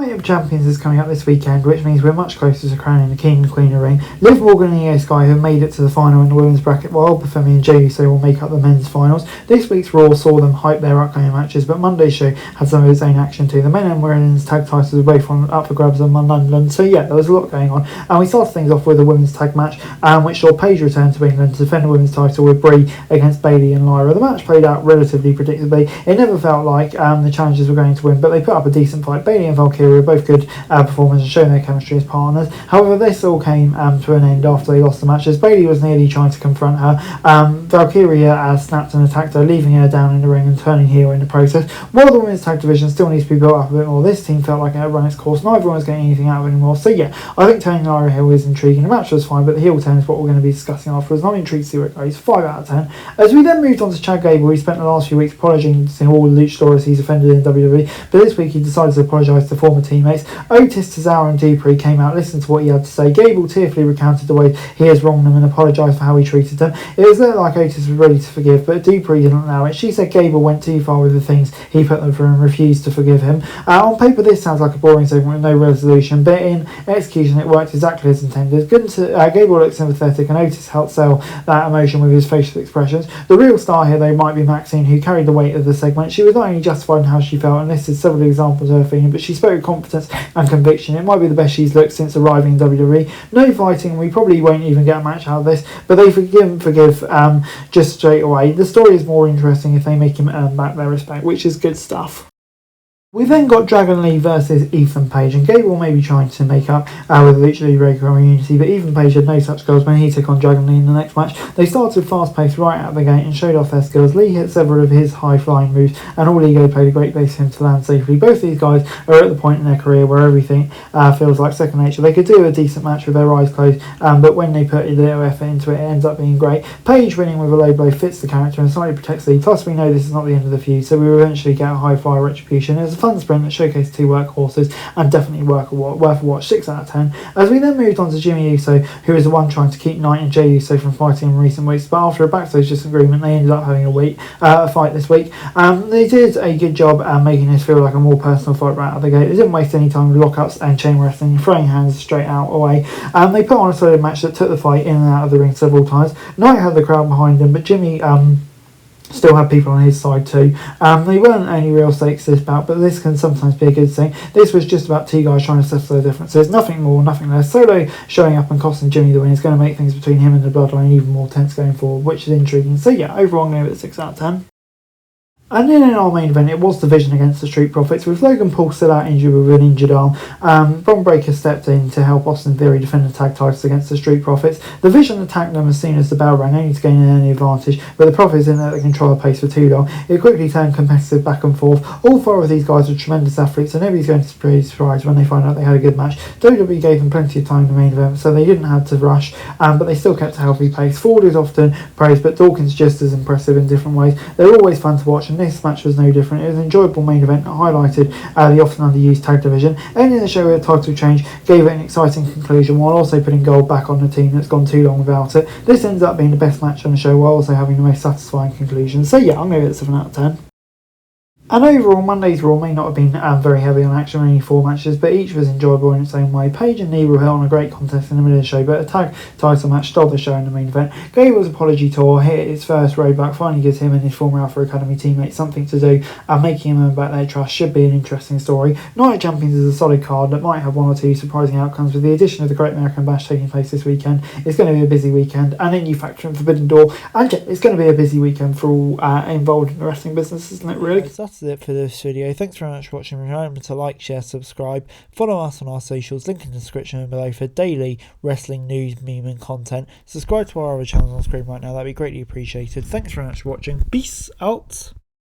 Night of Champions is coming up this weekend, which means we're much closer to crowning the King and Queen of Ring. Liv Morgan and Io Sky have made it to the final in the women's bracket, while Bethany and Jey Uso will make up the men's finals. This week's Raw saw them hype their upcoming matches, but Monday's show had some of its own action too. The men and women's tag titles were both up for grabs on London, so yeah, there was a lot going on. And we started things off with a women's tag match, which saw Paige return to England to defend the women's title with Brie against Bayley and Lyra. The match played out relatively predictably. It never felt like the challengers were going to win, but they put up a decent fight. Bayley and Valkyria were both good performers and showing their chemistry as partners. However, this all came to an end after they lost the match, as Bayley was nearly trying to confront her. Valkyria snapped and attacked her, leaving her down in the ring and turning heel in the process. While the women's tag division still needs to be built up a bit more, this team felt like it had run its course. Neither one was getting anything out of it anymore. So yeah, I think turning Lyra heel is intriguing. The match was fine, but the heel turn is what we're going to be discussing afterwards. I'm intrigued to see where it goes. 5 out of 10. As we then moved on to Chad Gable, he spent the last few weeks apologising to all the luchadors he's offended in WWE, but this week he decided to apologise to former teammates. Otis, Tozawa and Dupree came out, listened to what he had to say. Gable tearfully recounted the way he has wronged them and apologised for how he treated them. It was there like Otis was ready to forgive, but Dupree didn't allow it. She said Gable went too far with the things he put them through and refused to forgive him. On paper this sounds like a boring segment with no resolution, but in execution it worked exactly as intended. Gable looked sympathetic and Otis helped sell that emotion with his facial expressions. The real star here though might be Maxine, who carried the weight of the segment. She was not only justified in how she felt and listed several examples of her feeling, but she spoke with confidence and conviction. It might be the best she's looked since arriving in WWE. No fighting, and we probably won't even get a match out of this, but they forgive just straight away. The story is more interesting if they make him earn back their respect, which is good stuff. We then got Dragon Lee versus Ethan Page, and Gable may be trying to make up with the Lucha Libre community, but Ethan Page had no such goals when he took on Dragon Lee in the next match. They started fast-paced right out of the gate and showed off their skills. Lee hit several of his high-flying moves, and All Ego played a great base for him to land safely. Both these guys are at the point in their career where everything feels like second nature. They could do a decent match with their eyes closed, but when they put a little effort into it, it ends up being great. Page winning with a low blow fits the character and slightly protects Lee. Plus, we know this is not the end of the feud, so we will eventually get a high-fire retribution. It was a fun sprint that showcased 2 workhorses and definitely worth a watch. 6 out of 10. As we then moved on to Jimmy Uso, who is the one trying to keep Knight and Jey Uso from fighting in recent weeks, but after a backstage disagreement they ended up having a fight this week. They did a good job at making this feel like a more personal fight right out of the gate. They didn't waste any time with lockups and chain wrestling, throwing hands straight out away. They put on a solid match that took the fight in and out of the ring several times. Knight had the crowd behind him, but Jimmy still had people on his side too. They weren't any real stakes this bout, but this can sometimes be a good thing. This was just about 2 guys trying to settle their differences, nothing more, nothing less. Solo showing up and costing Jimmy the win is going to make things between him and the Bloodline even more tense going forward, which is intriguing. So yeah, overall I'm going to give it 6 out of 10. And then in our main event, it was Division against the Street Profits, with Logan Paul still out injured with an injured arm. Bron Breakker stepped in to help Austin Theory defend the tag titles against the Street Profits. The Division attacked them as soon as the bell rang, only to gain an early advantage, but the Profits didn't let the control the pace for too long. It quickly turned competitive back and forth. All 4 of these guys are tremendous athletes, and nobody's going to be surprised when they find out they had a good match. WWE gave them plenty of time in the main event, so they didn't have to rush, but they still kept a healthy pace. Ford is often praised, but Dawkins just as impressive in different ways. They're always fun to watch, and this match was no different. It was an enjoyable main event that highlighted the often underused tag division. Ending the show with a title change gave it an exciting conclusion, while also putting gold back on the team that's gone too long without it. This ends up being the best match on the show, while also having the most satisfying conclusion. So yeah, I'm going to give it 7 out of 10. And overall, Monday's Raw may not have been very heavy on action, only 4 matches, but each was enjoyable in its own way. Paige and Lee were held on a great contest in the middle of the show, but a tag title match stole the show in the main event. Gable's apology tour hit its first roadblock, finally gives him and his former Alpha Academy teammates something to do, and making him earn back their trust should be an interesting story. Night of Champions is a solid card that might have 1 or 2 surprising outcomes. With the addition of the Great American Bash taking place this weekend, it's going to be a busy weekend, and then you factor in Forbidden Door, and yeah, it's going to be a busy weekend for all involved in the wrestling business, isn't it, really? So that's it for this video. Thanks very much for watching. Remember to like, share, subscribe, follow us on our socials, link in the description below for daily wrestling news, meme and content. Subscribe to our other channels on screen right now, that'd be greatly appreciated. Thanks very much for watching. Peace out.